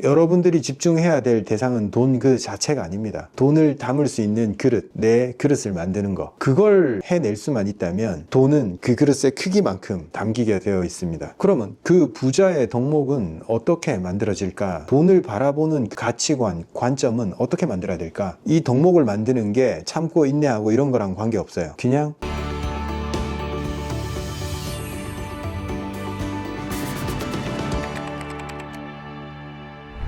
여러분들이 집중해야 될 대상은 돈 그 자체가 아닙니다. 돈을 담을 수 있는 그릇, 내 그릇을 만드는 거, 그걸 해낼 수만 있다면 돈은 그 그릇의 크기만큼 담기게 되어 있습니다. 그러면 그 부자의 덕목은 어떻게 만들어질까? 돈을 바라보는 가치관, 관점은 어떻게 만들어야 될까? 이 덕목을 만드는 게 참고 인내하고 이런 거랑 관계없어요. 그냥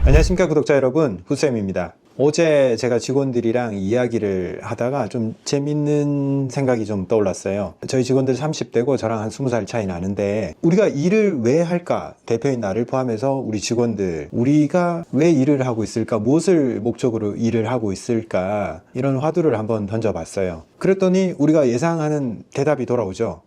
안녕하십니까 구독자 여러분, 후쌤입니다. 어제 제가 직원들이랑 이야기를 하다가 좀 재밌는 생각이 좀 떠올랐어요. 저희 직원들 30대고 저랑 한 20살 차이 나는데 우리가 일을 왜 할까? 대표인 나를 포함해서 우리 직원들, 우리가 왜 일을 하고 있을까? 무엇을 목적으로 일을 하고 있을까? 이런 화두를 한번 던져봤어요. 그랬더니 우리가 예상하는 대답이 돌아오죠.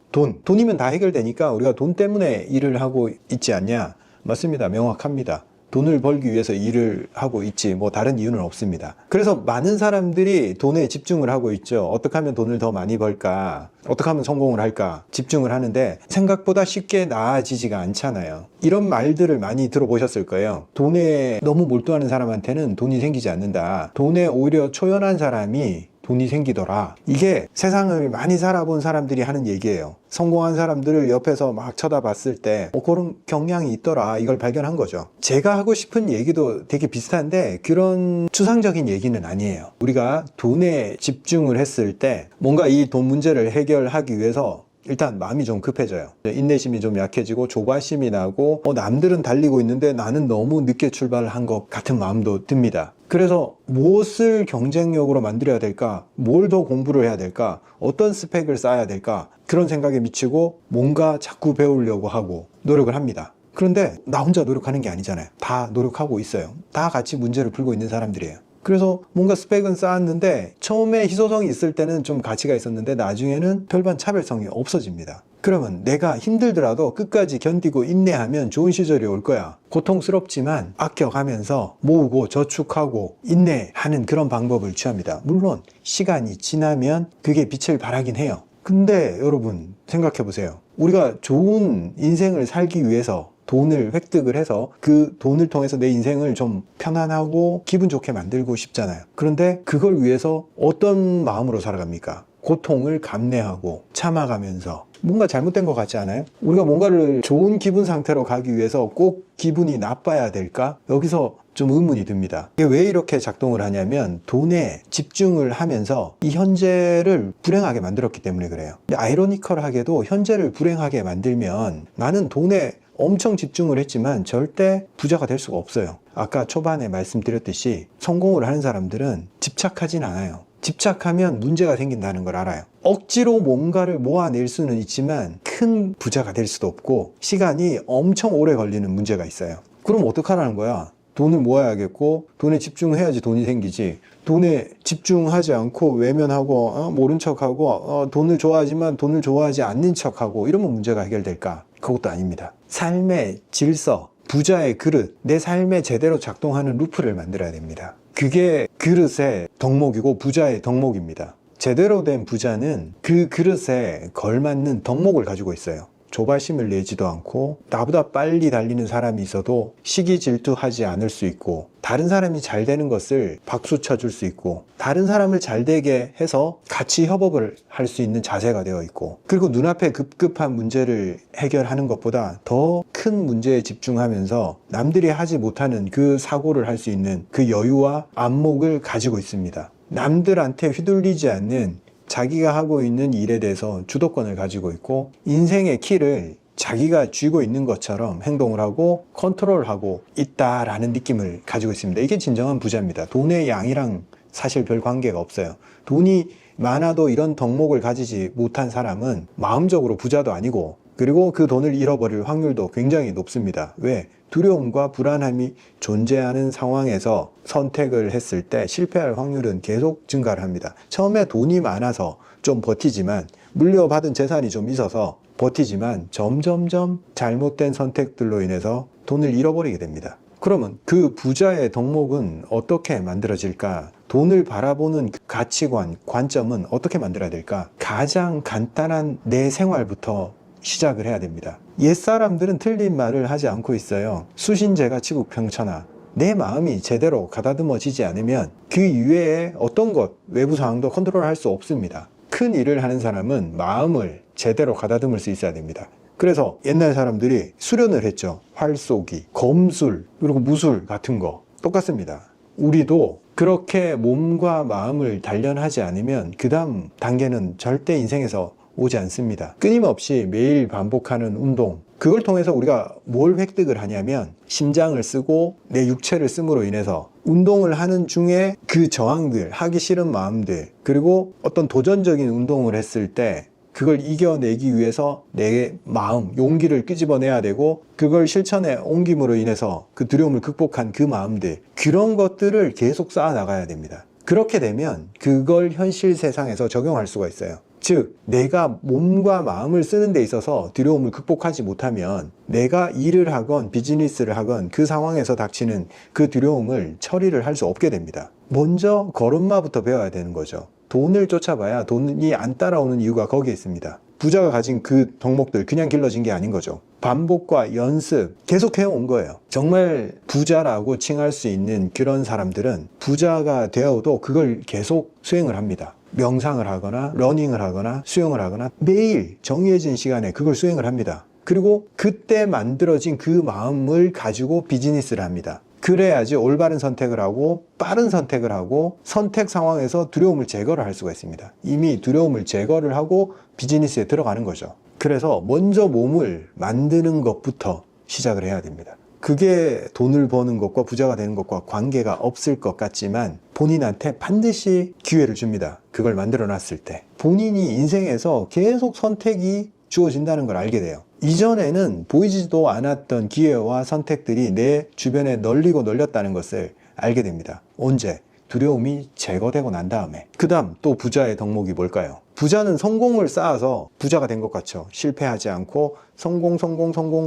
돈이면 다 해결되니까 우리가 돈 때문에 일을 하고 있지 않냐? 맞습니다. 명확합니다. 돈을 벌기 위해서 일을 하고 있지 뭐 다른 이유는 없습니다. 그래서 많은 사람들이 돈에 집중을 하고 있죠. 어떻게 하면 돈을 더 많이 벌까? 어떻게 하면 성공을 할까? 집중을 하는데 생각보다 쉽게 나아지지가 않잖아요. 이런 말들을 많이 들어보셨을 거예요. 돈에 너무 몰두하는 사람한테는 돈이 생기지 않는다. 돈에 오히려 초연한 사람이 돈이 생기더라. 이게 세상을 많이 살아본 사람들이 하는 얘기예요. 성공한 사람들을 옆에서 막 쳐다봤을 때 그런 경향이 있더라. 이걸 발견한 거죠. 제가 하고 싶은 얘기도 되게 비슷한데 그런 추상적인 얘기는 아니에요. 우리가 돈에 집중을 했을 때 뭔가 이 돈 문제를 해결하기 위해서 일단 마음이 좀 급해져요. 인내심이 좀 약해지고 조바심이 나고 남들은 달리고 있는데 나는 너무 늦게 출발한 것 같은 마음도 듭니다. 그래서 무엇을 경쟁력으로 만들어야 될까? 뭘 더 공부를 해야 될까? 어떤 스펙을 쌓아야 될까? 그런 생각에 미치고 뭔가 자꾸 배우려고 하고 노력을 합니다. 그런데 나 혼자 노력하는 게 아니잖아요. 다 노력하고 있어요. 다 같이 문제를 풀고 있는 사람들이에요. 그래서 뭔가 스펙은 쌓았는데 처음에 희소성이 있을 때는 좀 가치가 있었는데 나중에는 별반 차별성이 없어집니다. 그러면 내가 힘들더라도 끝까지 견디고 인내하면 좋은 시절이 올 거야. 고통스럽지만 아껴가면서 모으고 저축하고 인내하는 그런 방법을 취합니다. 물론 시간이 지나면 그게 빛을 발하긴 해요. 근데 여러분 생각해 보세요. 우리가 좋은 인생을 살기 위해서 돈을 획득을 해서 그 돈을 통해서 내 인생을 좀 편안하고 기분 좋게 만들고 싶잖아요. 그런데 그걸 위해서 어떤 마음으로 살아갑니까? 고통을 감내하고 참아가면서 뭔가 잘못된 것 같지 않아요? 우리가 뭔가를 좋은 기분 상태로 가기 위해서 꼭 기분이 나빠야 될까? 여기서 좀 의문이 듭니다. 이게 왜 이렇게 작동을 하냐면 돈에 집중을 하면서 이 현재를 불행하게 만들었기 때문에 그래요. 근데 아이러니컬하게도 현재를 불행하게 만들면 나는 돈에 엄청 집중을 했지만 절대 부자가 될 수가 없어요. 아까 초반에 말씀드렸듯이 성공을 하는 사람들은 집착하진 않아요. 집착하면 문제가 생긴다는 걸 알아요. 억지로 뭔가를 모아낼 수는 있지만 큰 부자가 될 수도 없고 시간이 엄청 오래 걸리는 문제가 있어요. 그럼 어떡하라는 거야? 돈을 모아야겠고 돈에 집중해야지 돈이 생기지. 돈에 집중하지 않고 외면하고 모른 척하고 돈을 좋아하지만 돈을 좋아하지 않는 척하고 이러면 문제가 해결될까? 그것도 아닙니다. 삶의 질서, 부자의 그릇, 내 삶에 제대로 작동하는 루프를 만들어야 됩니다. 그게 그릇의 덕목이고 부자의 덕목입니다. 제대로 된 부자는 그 그릇에 걸맞는 덕목을 가지고 있어요. 조바심을 내지도 않고 나보다 빨리 달리는 사람이 있어도 시기 질투하지 않을 수 있고 다른 사람이 잘 되는 것을 박수 쳐줄 수 있고 다른 사람을 잘 되게 해서 같이 협업을 할 수 있는 자세가 되어 있고 그리고 눈앞에 급급한 문제를 해결하는 것보다 더 큰 문제에 집중하면서 남들이 하지 못하는 그 사고를 할 수 있는 그 여유와 안목을 가지고 있습니다. 남들한테 휘둘리지 않는 자기가 하고 있는 일에 대해서 주도권을 가지고 있고 인생의 키를 자기가 쥐고 있는 것처럼 행동을 하고 컨트롤하고 있다라는 느낌을 가지고 있습니다. 이게 진정한 부자입니다. 돈의 양이랑 사실 별 관계가 없어요. 돈이 많아도 이런 덕목을 가지지 못한 사람은 마음적으로 부자도 아니고 그리고 그 돈을 잃어버릴 확률도 굉장히 높습니다. 왜? 두려움과 불안함이 존재하는 상황에서 선택을 했을 때 실패할 확률은 계속 증가를 합니다. 처음에 돈이 많아서 좀 버티지만 물려받은 재산이 좀 있어서 버티지만 점점점 잘못된 선택들로 인해서 돈을 잃어버리게 됩니다. 그러면 그 부자의 덕목은 어떻게 만들어질까? 돈을 바라보는 가치관, 관점은 어떻게 만들어야 될까? 가장 간단한 내 생활부터 시작을 해야 됩니다. 옛사람들은 틀린 말을 하지 않고 있어요. 수신제가 치국평천하. 내 마음이 제대로 가다듬어지지 않으면 그 이외에 어떤 것, 외부 상황도 컨트롤할 수 없습니다. 큰 일을 하는 사람은 마음을 제대로 가다듬을 수 있어야 됩니다. 그래서 옛날 사람들이 수련을 했죠. 활쏘기, 검술, 그리고 무술 같은 거 똑같습니다. 우리도 그렇게 몸과 마음을 단련하지 않으면 그 다음 단계는 절대 인생에서 오지 않습니다. 끊임없이 매일 반복하는 운동, 그걸 통해서 우리가 뭘 획득을 하냐면 심장을 쓰고 내 육체를 씀으로 인해서 운동을 하는 중에 그 저항들, 하기 싫은 마음들, 그리고 어떤 도전적인 운동을 했을 때 그걸 이겨내기 위해서 내 마음, 용기를 끄집어내야 되고 그걸 실천에 옮김으로 인해서 그 두려움을 극복한 그 마음들, 그런 것들을 계속 쌓아 나가야 됩니다. 그렇게 되면 그걸 현실 세상에서 적용할 수가 있어요. 즉, 내가 몸과 마음을 쓰는 데 있어서 두려움을 극복하지 못하면 내가 일을 하건 비즈니스를 하건 그 상황에서 닥치는 그 두려움을 처리를 할 수 없게 됩니다. 먼저 걸음마부터 배워야 되는 거죠. 돈을 쫓아봐야 돈이 안 따라오는 이유가 거기에 있습니다. 부자가 가진 그 덕목들 그냥 길러진 게 아닌 거죠. 반복과 연습 계속 해온 거예요. 정말 부자라고 칭할 수 있는 그런 사람들은 부자가 되어도 그걸 계속 수행을 합니다. 명상을 하거나 러닝을 하거나 수영을 하거나 매일 정해진 시간에 그걸 수행을 합니다. 그리고 그때 만들어진 그 마음을 가지고 비즈니스를 합니다. 그래야지 올바른 선택을 하고 빠른 선택을 하고 선택 상황에서 두려움을 제거를 할 수가 있습니다. 이미 두려움을 제거를 하고 비즈니스에 들어가는 거죠. 그래서 먼저 몸을 만드는 것부터 시작을 해야 됩니다. 그게 돈을 버는 것과 부자가 되는 것과 관계가 없을 것 같지만 본인한테 반드시 기회를 줍니다. 그걸 만들어 놨을 때 본인이 인생에서 계속 선택이 주어진다는 걸 알게 돼요. 이전에는 보이지도 않았던 기회와 선택들이 내 주변에 널리고 널렸다는 것을 알게 됩니다. 언제? 두려움이 제거되고 난 다음에. 그 다음 또 부자의 덕목이 뭘까요? 부자는 성공을 쌓아서 부자가 된 것 같죠. 실패하지 않고 성공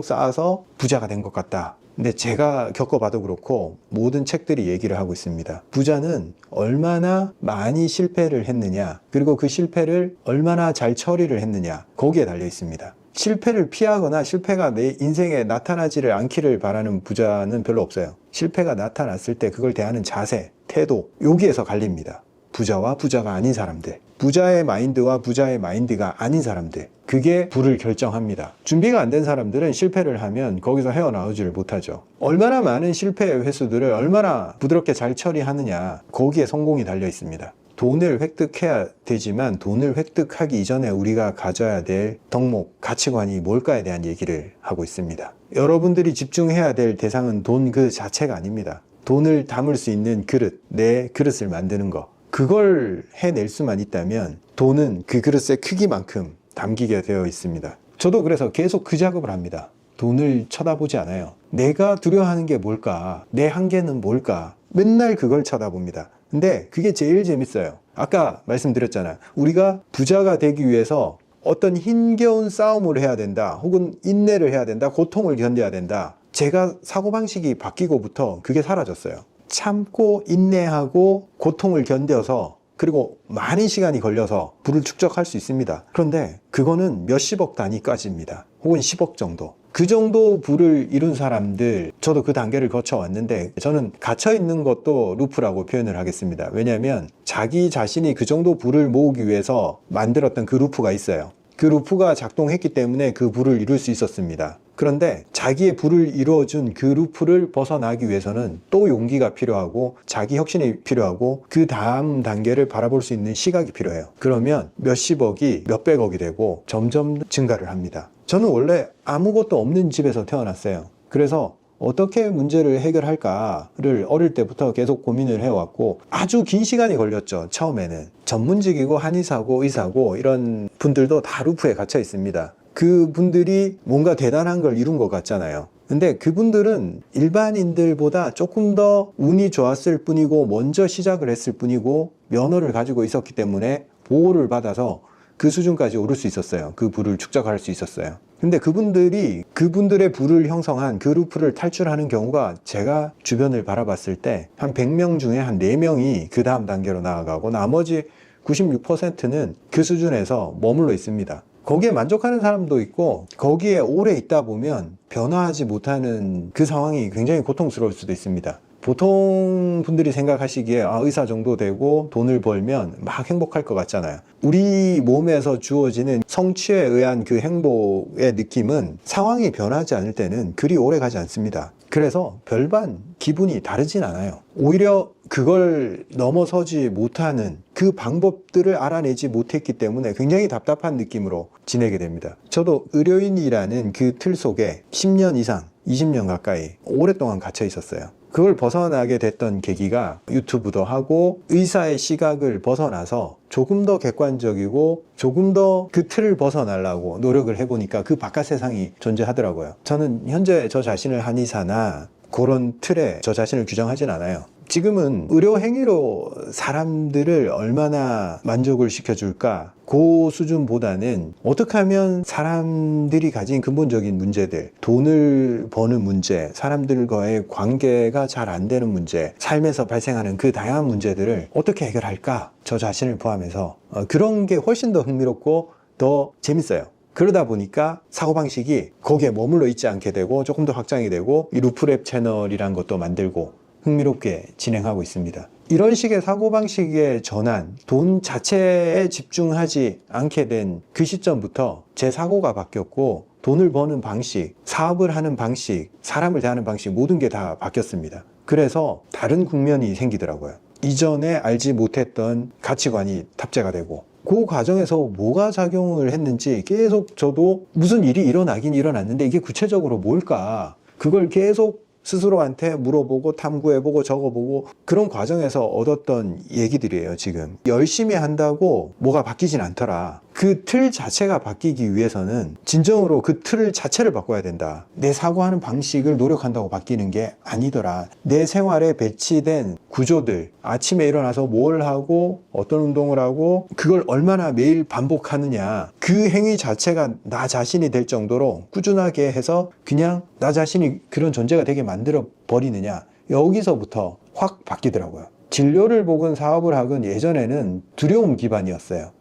쌓아서 부자가 된 것 같다. 근데 제가 겪어봐도 그렇고 모든 책들이 얘기를 하고 있습니다. 부자는 얼마나 많이 실패를 했느냐, 그리고 그 실패를 얼마나 잘 처리를 했느냐, 거기에 달려 있습니다. 실패를 피하거나 실패가 내 인생에 나타나지를 않기를 바라는 부자는 별로 없어요. 실패가 나타났을 때 그걸 대하는 자세, 태도, 여기에서 갈립니다. 부자와 부자가 아닌 사람들, 부자의 마인드와 부자의 마인드가 아닌 사람들, 그게 부를 결정합니다. 준비가 안 된 사람들은 실패를 하면 거기서 헤어나오지를 못하죠. 얼마나 많은 실패의 횟수들을 얼마나 부드럽게 잘 처리하느냐, 거기에 성공이 달려 있습니다. 돈을 획득해야 되지만 돈을 획득하기 이전에 우리가 가져야 될 덕목, 가치관이 뭘까에 대한 얘기를 하고 있습니다. 여러분들이 집중해야 될 대상은 돈 그 자체가 아닙니다. 돈을 담을 수 있는 그릇, 내 그릇을 만드는 거, 그걸 해낼 수만 있다면 돈은 그 그릇의 크기만큼 담기게 되어 있습니다. 저도 그래서 계속 그 작업을 합니다. 돈을 쳐다보지 않아요. 내가 두려워하는 게 뭘까? 내 한계는 뭘까? 맨날 그걸 쳐다봅니다. 근데 그게 제일 재밌어요. 아까 말씀드렸잖아요. 우리가 부자가 되기 위해서 어떤 힘겨운 싸움을 해야 된다, 혹은 인내를 해야 된다, 고통을 견뎌야 된다. 제가 사고방식이 바뀌고부터 그게 사라졌어요. 참고 인내하고 고통을 견뎌서, 그리고 많은 시간이 걸려서 부를 축적할 수 있습니다. 그런데 그거는 몇십억 단위까지입니다. 혹은 10억 정도. 그 정도 부를 이룬 사람들, 저도 그 단계를 거쳐왔는데 저는 갇혀있는 것도 루프라고 표현을 하겠습니다. 왜냐하면 자기 자신이 그 정도 부를 모으기 위해서 만들었던 그 루프가 있어요. 그 루프가 작동했기 때문에 그 부를 이룰 수 있었습니다. 그런데 자기의 부를 이루어준 그 루프를 벗어나기 위해서는 또 용기가 필요하고 자기 혁신이 필요하고 그 다음 단계를 바라볼 수 있는 시각이 필요해요. 그러면 몇십억이 몇백억이 되고 점점 증가를 합니다. 저는 원래 아무것도 없는 집에서 태어났어요. 그래서 어떻게 문제를 해결할까를 어릴 때부터 계속 고민을 해왔고 아주 긴 시간이 걸렸죠. 처음에는 전문직이고 한의사고 의사고 이런 분들도 다 루프에 갇혀 있습니다. 그분들이 뭔가 대단한 걸 이룬 것 같잖아요. 근데 그분들은 일반인들보다 조금 더 운이 좋았을 뿐이고 먼저 시작을 했을 뿐이고 면허를 가지고 있었기 때문에 보호를 받아서 그 수준까지 오를 수 있었어요. 그 부를 축적할 수 있었어요. 근데 그분들이 그분들의 부를 형성한 그 루프를 탈출하는 경우가 제가 주변을 바라봤을 때 한 100명 중에 한 4명이 그 다음 단계로 나아가고 나머지 96%는 그 수준에서 머물러 있습니다. 거기에 만족하는 사람도 있고 거기에 오래 있다 보면 변화하지 못하는 그 상황이 굉장히 고통스러울 수도 있습니다. 보통 분들이 생각하시기에 의사 정도 되고 돈을 벌면 막 행복할 것 같잖아요. 우리 몸에서 주어지는 성취에 의한 그 행복의 느낌은 상황이 변하지 않을 때는 그리 오래 가지 않습니다. 그래서 별반 기분이 다르진 않아요. 오히려 그걸 넘어서지 못하는 그 방법들을 알아내지 못했기 때문에 굉장히 답답한 느낌으로 지내게 됩니다. 저도 의료인이라는 그 틀 속에 10년 이상, 20년 가까이 오랫동안 갇혀 있었어요. 그걸 벗어나게 됐던 계기가 유튜브도 하고 의사의 시각을 벗어나서 조금 더 객관적이고 조금 더 그 틀을 벗어나려고 노력을 해보니까 그 바깥 세상이 존재하더라고요. 저는 현재 저 자신을 한의사나 그런 틀에 저 자신을 규정하진 않아요. 지금은 의료 행위로 사람들을 얼마나 만족을 시켜줄까 그 수준보다는 어떻게 하면 사람들이 가진 근본적인 문제들, 돈을 버는 문제, 사람들과의 관계가 잘 안 되는 문제, 삶에서 발생하는 그 다양한 문제들을 어떻게 해결할까, 저 자신을 포함해서 그런 게 훨씬 더 흥미롭고 더 재밌어요. 그러다 보니까 사고방식이 거기에 머물러 있지 않게 되고 조금 더 확장이 되고 이 루프랩 채널이란 것도 만들고 흥미롭게 진행하고 있습니다. 이런 식의 사고방식의 전환, 돈 자체에 집중하지 않게 된 그 시점부터 제 사고가 바뀌었고 돈을 버는 방식, 사업을 하는 방식, 사람을 대하는 방식 모든 게 다 바뀌었습니다. 그래서 다른 국면이 생기더라고요. 이전에 알지 못했던 가치관이 탑재가 되고 그 과정에서 뭐가 작용을 했는지 계속 저도 무슨 일이 일어나긴 일어났는데 이게 구체적으로 뭘까? 그걸 계속 스스로한테 물어보고 탐구해보고 적어보고 그런 과정에서 얻었던 얘기들이에요. 지금 열심히 한다고 뭐가 바뀌진 않더라. 그 틀 자체가 바뀌기 위해서는 진정으로 그 틀 자체를 바꿔야 된다. 내 사고하는 방식을 노력한다고 바뀌는 게 아니더라. 내 생활에 배치된 구조들, 아침에 일어나서 뭘 하고 어떤 운동을 하고 그걸 얼마나 매일 반복하느냐, 그 행위 자체가 나 자신이 될 정도로 꾸준하게 해서 그냥 나 자신이 그런 존재가 되게 만들어 버리느냐, 여기서부터 확 바뀌더라고요. 진료를 보건 사업을 하건 예전에는 두려움 기반이었어요.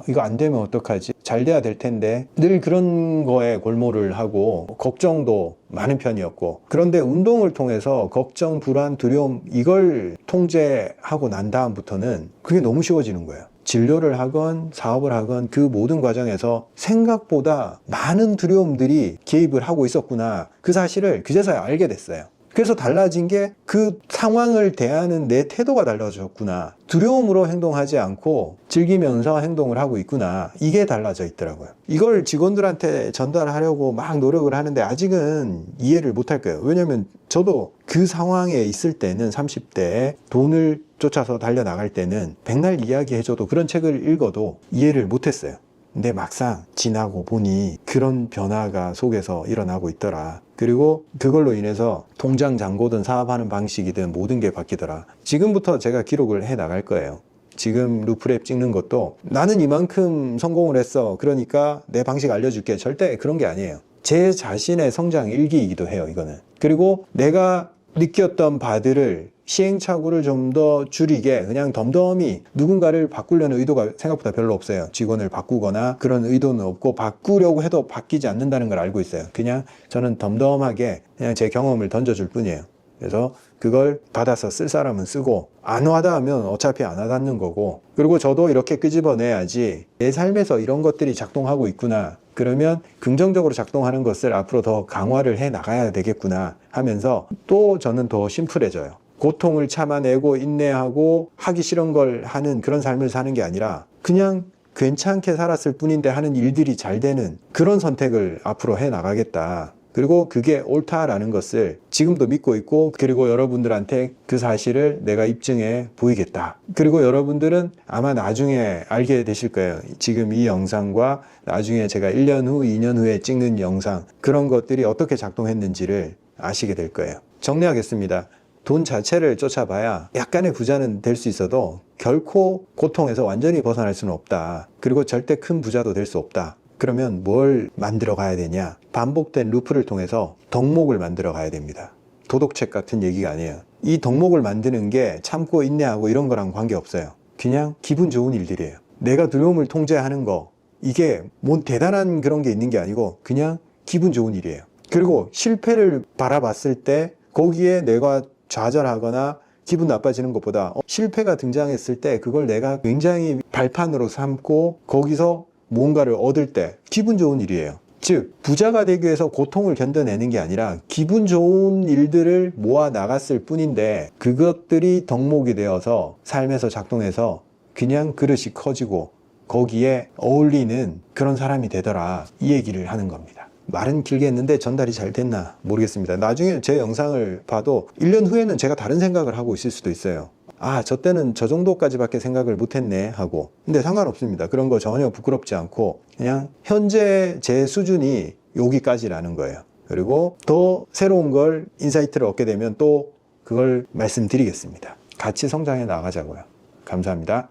이거 안 되면 어떡하지? 잘 돼야 될 텐데. 늘 그런 거에 골몰을 하고 걱정도 많은 편이었고, 그런데 운동을 통해서 걱정, 불안, 두려움 이걸 통제하고 난 다음부터는 그게 너무 쉬워지는 거예요. 진료를 하건 사업을 하건 그 모든 과정에서 생각보다 많은 두려움들이 개입을 하고 있었구나, 그 사실을 그제서야 알게 됐어요. 그래서 달라진 게 그 상황을 대하는 내 태도가 달라졌구나. 두려움으로 행동하지 않고 즐기면서 행동을 하고 있구나. 이게 달라져 있더라고요. 이걸 직원들한테 전달하려고 막 노력을 하는데 아직은 이해를 못할 거예요. 왜냐면 저도 그 상황에 있을 때는 30대에 돈을 쫓아서 달려나갈 때는 백날 이야기해줘도 그런 책을 읽어도 이해를 못했어요. 근데 막상 지나고 보니 그런 변화가 속에서 일어나고 있더라. 그리고 그걸로 인해서 통장 잔고든 사업하는 방식이든 모든 게 바뀌더라. 지금부터 제가 기록을 해 나갈 거예요. 지금 루프랩 찍는 것도 나는 이만큼 성공을 했어, 그러니까 내 방식 알려줄게, 절대 그런 게 아니에요. 제 자신의 성장 일기이기도 해요, 이거는. 그리고 내가 느꼈던 바들을 시행착오를 좀 더 줄이게 그냥 덤덤히 누군가를 바꾸려는 의도가 생각보다 별로 없어요. 직원을 바꾸거나 그런 의도는 없고 바꾸려고 해도 바뀌지 않는다는 걸 알고 있어요. 그냥 저는 덤덤하게 그냥 제 경험을 던져줄 뿐이에요. 그래서 그걸 받아서 쓸 사람은 쓰고 안 와닿으면 어차피 안 와닿는 거고, 그리고 저도 이렇게 끄집어내야지 내 삶에서 이런 것들이 작동하고 있구나, 그러면 긍정적으로 작동하는 것을 앞으로 더 강화를 해 나가야 되겠구나 하면서 또 저는 더 심플해져요. 고통을 참아내고 인내하고 하기 싫은 걸 하는 그런 삶을 사는 게 아니라 그냥 괜찮게 살았을 뿐인데 하는 일들이 잘 되는 그런 선택을 앞으로 해 나가겠다. 그리고 그게 옳다라는 것을 지금도 믿고 있고, 그리고 여러분들한테 그 사실을 내가 입증해 보이겠다. 그리고 여러분들은 아마 나중에 알게 되실 거예요. 지금 이 영상과 나중에 제가 1년 후, 2년 후에 찍는 영상, 그런 것들이 어떻게 작동했는지를 아시게 될 거예요. 정리하겠습니다. 돈 자체를 쫓아봐야 약간의 부자는 될 수 있어도 결코 고통에서 완전히 벗어날 수는 없다. 그리고 절대 큰 부자도 될 수 없다. 그러면 뭘 만들어 가야 되냐? 반복된 루프를 통해서 덕목을 만들어 가야 됩니다. 도덕책 같은 얘기가 아니에요. 이 덕목을 만드는 게 참고 인내하고 이런 거랑 관계없어요. 그냥 기분 좋은 일들이에요. 내가 두려움을 통제하는 거, 이게 뭐 대단한 그런 게 있는 게 아니고 그냥 기분 좋은 일이에요. 그리고 실패를 바라봤을 때 거기에 내가 좌절하거나 기분 나빠지는 것보다 실패가 등장했을 때 그걸 내가 굉장히 발판으로 삼고 거기서 뭔가를 얻을 때 기분 좋은 일이에요. 즉 부자가 되기 위해서 고통을 견뎌내는 게 아니라 기분 좋은 일들을 모아 나갔을 뿐인데 그것들이 덕목이 되어서 삶에서 작동해서 그냥 그릇이 커지고 거기에 어울리는 그런 사람이 되더라, 이 얘기를 하는 겁니다. 말은 길게 했는데 전달이 잘 됐나 모르겠습니다. 나중에 제 영상을 봐도 1년 후에는 제가 다른 생각을 하고 있을 수도 있어요. 아, 저 때는 저 정도까지밖에 생각을 못했네 하고. 근데 상관없습니다. 그런 거 전혀 부끄럽지 않고 그냥 현재 제 수준이 여기까지라는 거예요. 그리고 더 새로운 걸, 인사이트를 얻게 되면 또 그걸 말씀드리겠습니다. 같이 성장해 나가자고요. 감사합니다.